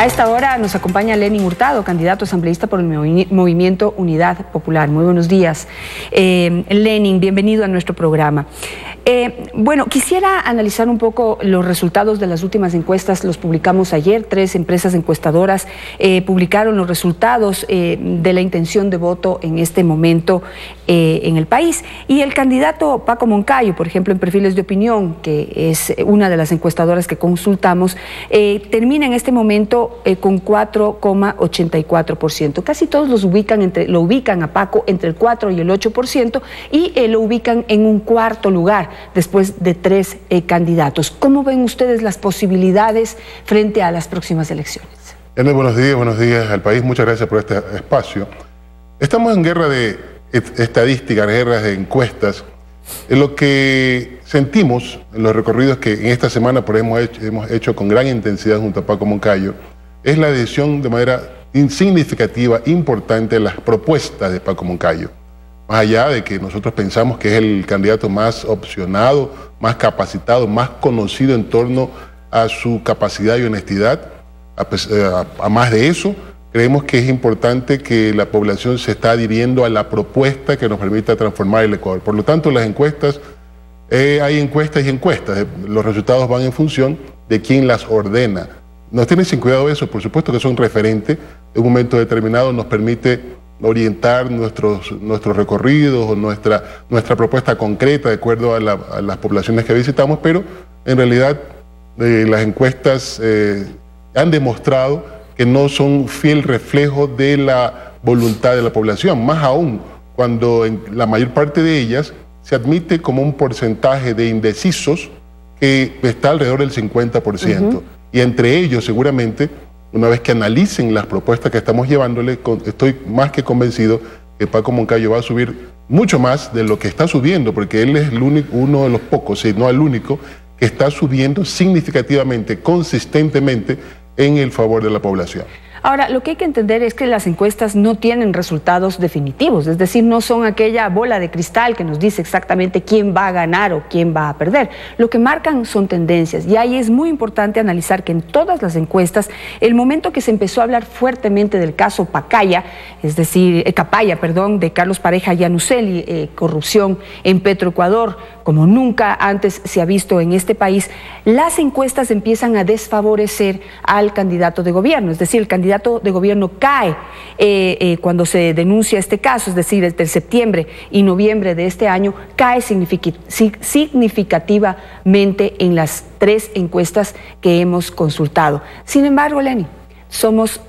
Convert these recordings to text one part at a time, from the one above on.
A esta hora nos acompaña Lenin Hurtado, candidato asambleísta por el Movimiento Unidad Popular. Muy buenos días. Lenin, bienvenido a nuestro programa. Bueno, quisiera analizar un poco los resultados de las últimas encuestas. Los publicamos ayer. 3 empresas encuestadoras publicaron los resultados de la intención de voto en este momento en el país. Y el candidato Paco Moncayo, por ejemplo, en Perfiles de Opinión, que es una de las encuestadoras que consultamos, termina en este momento con 4,84%. Casi todos lo ubican a Paco entre el 4 y el 8% y lo ubican en un cuarto lugar después de 3 candidatos. ¿Cómo ven ustedes las posibilidades frente a las próximas elecciones? Buenos días al país. Muchas gracias por este espacio. Estamos en guerra de estadísticas, guerras de encuestas. Lo que sentimos en los recorridos que en esta semana hemos hecho con gran intensidad junto a Paco Moncayo es la adhesión de manera significativa, importante, a las propuestas de Paco Moncayo. Más allá de que nosotros pensamos que es el candidato más opcionado, más capacitado, más conocido en torno a su capacidad y honestidad, a más de eso, creemos que es importante que la población se está adhiriendo a la propuesta que nos permita transformar el Ecuador. Por lo tanto, las encuestas, hay encuestas y encuestas. Los resultados van en función de quién las ordena. Nos tiene sin cuidado eso, por supuesto que son referentes. En un momento determinado nos permite orientar nuestros recorridos o nuestra propuesta concreta de acuerdo a las poblaciones que visitamos, pero en realidad las encuestas han demostrado que no son fiel reflejo de la voluntad de la población, más aún cuando en la mayor parte de ellas se admite como un porcentaje de indecisos que está alrededor del 50%. Y entre ellos, seguramente, una vez que analicen las propuestas que estamos llevándole, estoy más que convencido que Paco Moncayo va a subir mucho más de lo que está subiendo, porque él es uno de los pocos, si no el único, que está subiendo significativamente, consistentemente, en el favor de la población. Ahora, lo que hay que entender es que las encuestas no tienen resultados definitivos, es decir, no son aquella bola de cristal que nos dice exactamente quién va a ganar o quién va a perder. Lo que marcan son tendencias, y ahí es muy importante analizar que en todas las encuestas, el momento que se empezó a hablar fuertemente del caso Pacaya, es decir, Capaya, de Carlos Pareja Yanuseli, corrupción en Petroecuador, como nunca antes se ha visto en este país, las encuestas empiezan a desfavorecer al candidato de gobierno, es decir, el candidato de gobierno cae cuando se denuncia este caso, es decir, entre septiembre y noviembre de este año, cae significativamente en las 3 encuestas que hemos consultado. Sin embargo, Lenin, somos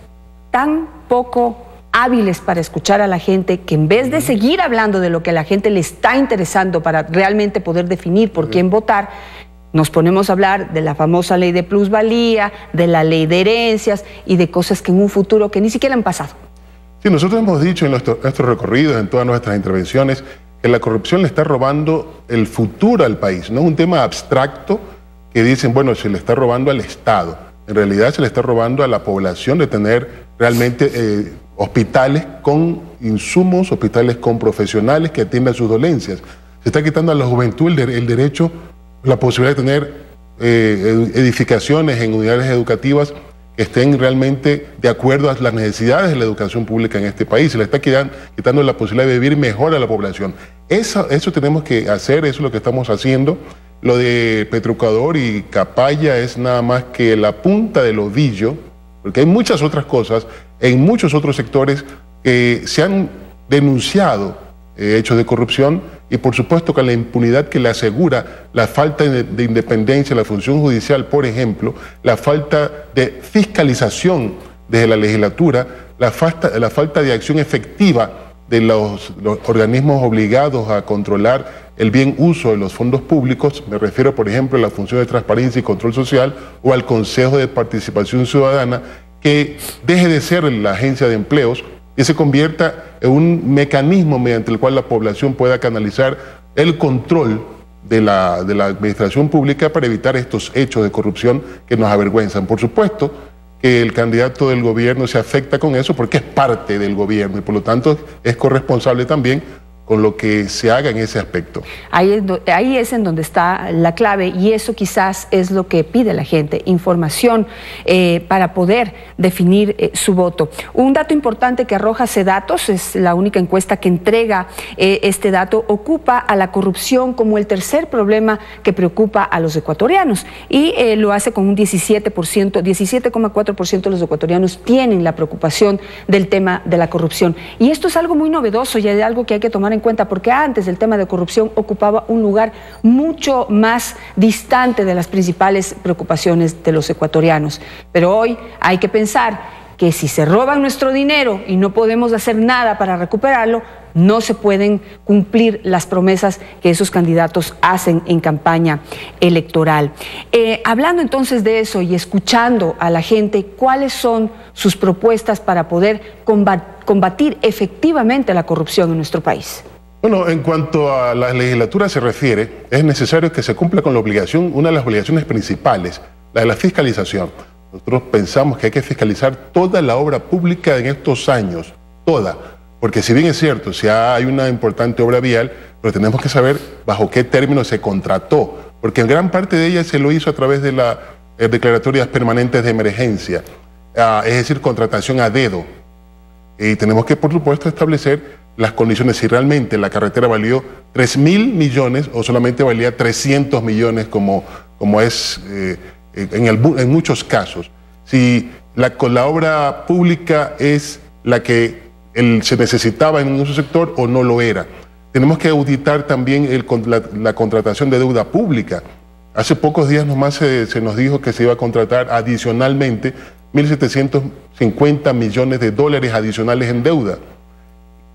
tan poco hábiles para escuchar a la gente que en vez de seguir hablando de lo que a la gente le está interesando para realmente poder definir por quién votar, nos ponemos a hablar de la famosa ley de plusvalía, de la ley de herencias y de cosas que en un futuro que ni siquiera han pasado. Sí, nosotros hemos dicho en nuestros recorridos, en todas nuestras intervenciones, que la corrupción le está robando el futuro al país. No es un tema abstracto que dicen, bueno, se le está robando al Estado. En realidad se le está robando a la población de tener realmente hospitales con insumos, hospitales con profesionales que atiendan sus dolencias. Se está quitando a la juventud el derecho, la posibilidad de tener edificaciones en unidades educativas que estén realmente de acuerdo a las necesidades de la educación pública en este país. Se le está quitando la posibilidad de vivir mejor a la población. Eso tenemos que hacer, eso es lo que estamos haciendo. Lo de Petroecuador y Capaya es nada más que la punta del ovillo, porque hay muchas otras cosas en muchos otros sectores que se han denunciado hechos de corrupción, y por supuesto que la impunidad que le asegura la falta de independencia de la función judicial, por ejemplo, la falta de fiscalización desde la legislatura, la falta de acción efectiva de los organismos obligados a controlar el bien uso de los fondos públicos. Me refiero, por ejemplo, a la función de transparencia y control social o al Consejo de Participación Ciudadana, que deje de ser la agencia de empleos y se convierta en un mecanismo mediante el cual la población pueda canalizar el control de la administración pública para evitar estos hechos de corrupción que nos avergüenzan. Por supuesto que el candidato del gobierno se afecta con eso porque es parte del gobierno y por lo tanto es corresponsable también con lo que se haga en ese aspecto. Ahí es en donde está la clave, y eso quizás es lo que pide la gente, información para poder definir su voto. Un dato importante que arroja Cedatos, es la única encuesta que entrega este dato, ocupa a la corrupción como el tercer problema que preocupa a los ecuatorianos, y lo hace con un 17,4% de los ecuatorianos tienen la preocupación del tema de la corrupción. Y esto es algo muy novedoso y es algo que hay que tomar en cuenta, porque antes el tema de corrupción ocupaba un lugar mucho más distante de las principales preocupaciones de los ecuatorianos. Pero hoy hay que pensar que si se roban nuestro dinero y no podemos hacer nada para recuperarlo, no se pueden cumplir las promesas que esos candidatos hacen en campaña electoral. Hablando entonces de eso y escuchando a la gente, ¿cuáles son sus propuestas para poder combatir efectivamente la corrupción en nuestro país? Bueno, en cuanto a la legislatura se refiere, es necesario que se cumpla con la obligación, una de las obligaciones principales, la de la fiscalización. Nosotros pensamos que hay que fiscalizar toda la obra pública en estos años, toda, porque si bien es cierto, si hay una importante obra vial, pero tenemos que saber bajo qué términos se contrató, porque en gran parte de ella se lo hizo a través de las declaratorias permanentes de emergencia, es decir, contratación a dedo. Y tenemos que, por supuesto, establecer las condiciones, si realmente la carretera valió 3.000 millones o solamente valía 300 millones como es en muchos casos. Si la obra pública es la que se necesitaba en un sector o no lo era. Tenemos que auditar también la contratación de deuda pública. Hace pocos días nomás se nos dijo que se iba a contratar adicionalmente 1.750 millones de dólares adicionales en deuda.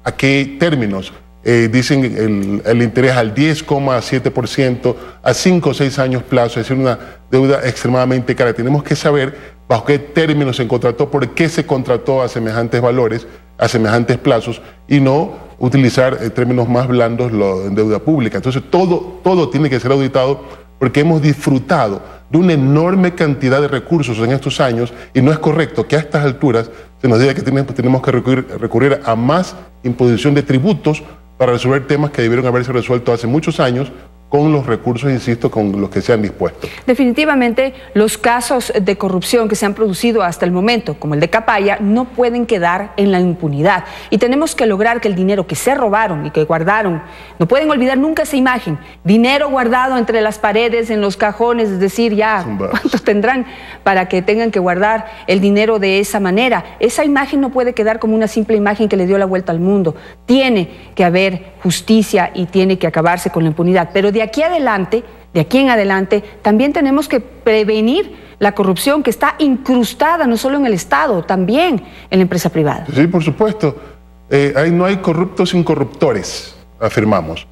¿A qué términos? Dicen el interés al 10,7% a 5 o 6 años plazo, es decir, una deuda extremadamente cara. Tenemos que saber bajo qué términos se contrató, por qué se contrató a semejantes valores, a semejantes plazos, y no utilizar términos más blandos en deuda pública. Entonces todo tiene que ser auditado, porque hemos disfrutado de una enorme cantidad de recursos en estos años, y no es correcto que a estas alturas se nos diga que tenemos que recurrir a más imposición de tributos para resolver temas que debieron haberse resuelto hace muchos años con los recursos, insisto, con los que se han dispuesto. Definitivamente, los casos de corrupción que se han producido hasta el momento, como el de Capaya, no pueden quedar en la impunidad. Y tenemos que lograr que el dinero que se robaron y que guardaron, no pueden olvidar nunca esa imagen, dinero guardado entre las paredes, en los cajones, es decir, ya, ¿cuántos tendrán para que tengan que guardar el dinero de esa manera? Esa imagen no puede quedar como una simple imagen que le dio la vuelta al mundo. Tiene que haber justicia y tiene que acabarse con la impunidad. Pero de aquí en adelante, también tenemos que prevenir la corrupción que está incrustada no solo en el Estado, también en la empresa privada. Sí, por supuesto. No hay corruptos sin corruptores, afirmamos.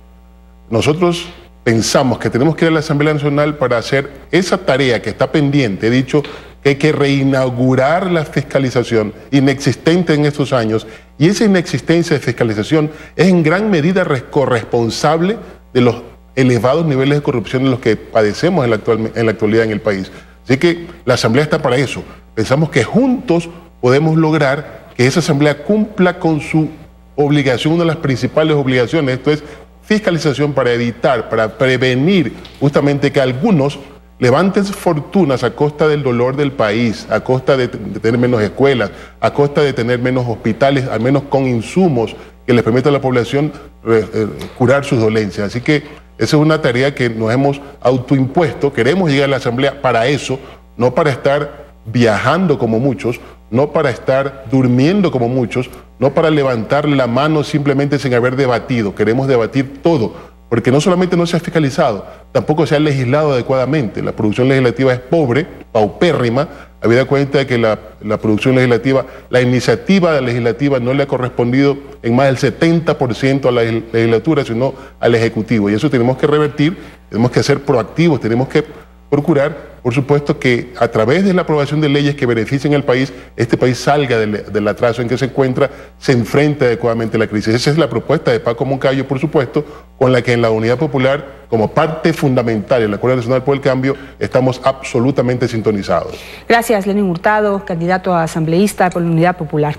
Nosotros pensamos que tenemos que ir a la Asamblea Nacional para hacer esa tarea que está pendiente. He dicho que hay que reinaugurar la fiscalización inexistente en estos años, y esa inexistencia de fiscalización es en gran medida corresponsable de los elevados niveles de corrupción en los que padecemos en la actualidad en el país. Así que la Asamblea está para eso. Pensamos que juntos podemos lograr que esa Asamblea cumpla con su obligación, una de las principales obligaciones, esto es fiscalización, para evitar, para prevenir justamente que algunos levanten fortunas a costa del dolor del país, a costa de tener menos escuelas, a costa de tener menos hospitales, al menos con insumos que les permitan a la población curar sus dolencias. Así que esa es una tarea que nos hemos autoimpuesto. Queremos llegar a la Asamblea para eso, no para estar viajando como muchos, no para estar durmiendo como muchos, no para levantar la mano simplemente sin haber debatido. Queremos debatir todo, porque no solamente no se ha fiscalizado, tampoco se ha legislado adecuadamente. La producción legislativa es pobre, paupérrima, habida cuenta de que la producción legislativa, la iniciativa legislativa no le ha correspondido en más del 70% a la legislatura, sino al Ejecutivo. Y eso tenemos que revertir, tenemos que ser proactivos, tenemos que procurar, por supuesto, que a través de la aprobación de leyes que beneficien al país, este país salga del atraso en que se encuentra, se enfrente adecuadamente a la crisis. Esa es la propuesta de Paco Moncayo, por supuesto, con la que en la Unidad Popular, como parte fundamental en la Acuerdo Nacional por el Cambio, estamos absolutamente sintonizados. Gracias, Lenin Hurtado, candidato a asambleísta por la Unidad Popular.